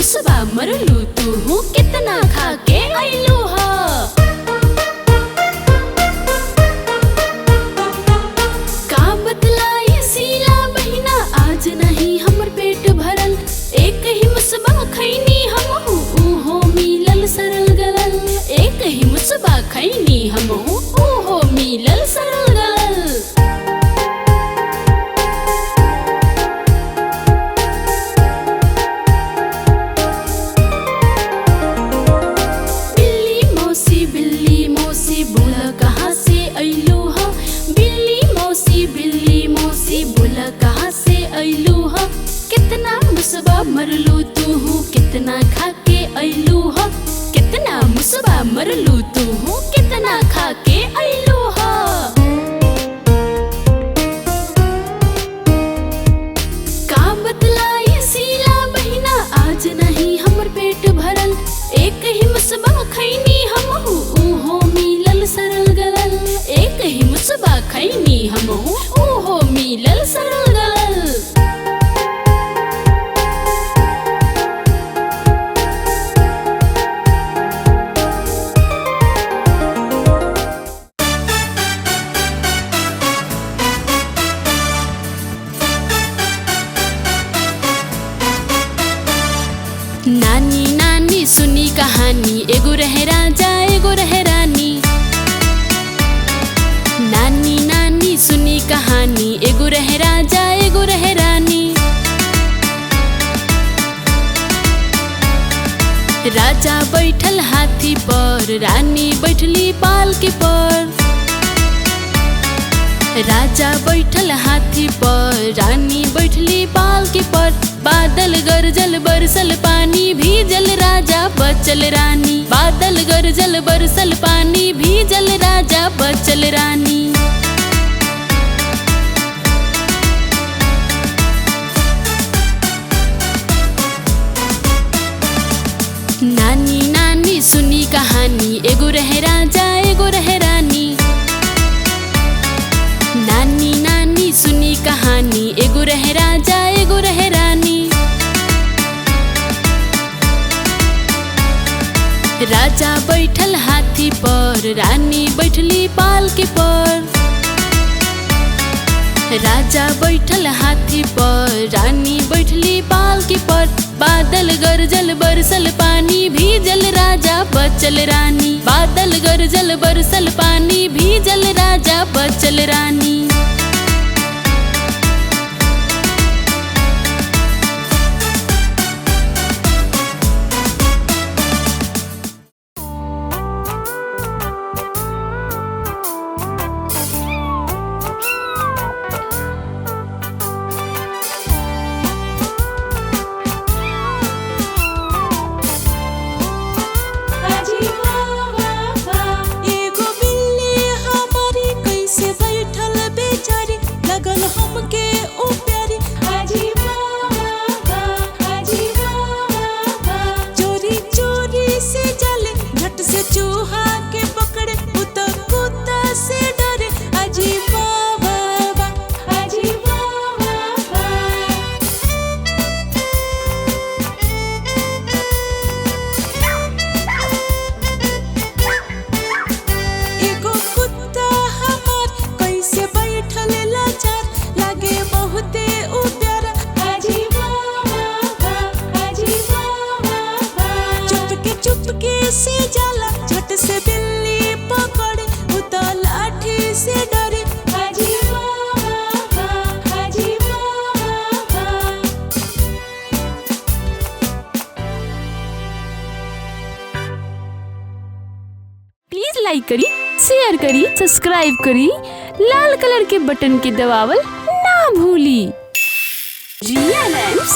मुसबा मरलू तू हूँ कितना खा के आइलू हा। का बतलाई सीला बहिना आज नहीं हमर पेट भरल, एक ही मुसबा खैनी हम हो मिलल सरल गलल, एक ही मुसबा खैनी हम हो मिलल सरल गलल। बिल्ली मौसी बोला कहाँ से अइलू हा, बिल्ली मौसी बोला कहाँ से अइलू हा। कितना मुसबा मरलू तू हूँ कितना खा के अइलू हा, कितना मुसबा मरलू तू हूँ कितना खा के अइलू हा। का बतलाई सीला बहिना आज नहीं हमर पेट भरल, एक ही मुसबा खैनी हम हो मिलल सरल गलल, एक ही मुसबा खैनी हम हो मिलल सरल गलल। नानी नानी सुनी कहानी, एगो रहे राजा एगो रहे रानी। नानी नानी सुनी कहानी, एगो रहे राजा एगो रहे रानी। राजा बैठल हाथी पर, रानी बैठली पालकी पर। राजा बैठल हाथी पर, रानी बैठली पालकी पर। बादल गरजल बरसल पानी भीजल राजा बचल रानी, बादल गरजल बरसल पानी भीजल राजा बचल रानी। नानी नानी सुनी कहानी, एगो रहे राजा एगो रहे रानी। नानी नानी सुनी कहानी, एगो रहे राजा एगो रहे रानी। राजा बैठल हाथी पर, रानी बैठली पालकी पर। राजा बैठल हाथी पर, रानी बैठली पालकी पर। बादल गरजल बरसल पानी भीजल राजा बचल रानी, बादल गरजल बरसल पानी भीजल राजा बचल रानी। लाइक करी, शेयर करी, सब्सक्राइब करी, लाल कलर के बटन के दबावल ना भूली। रिया लैम्प्स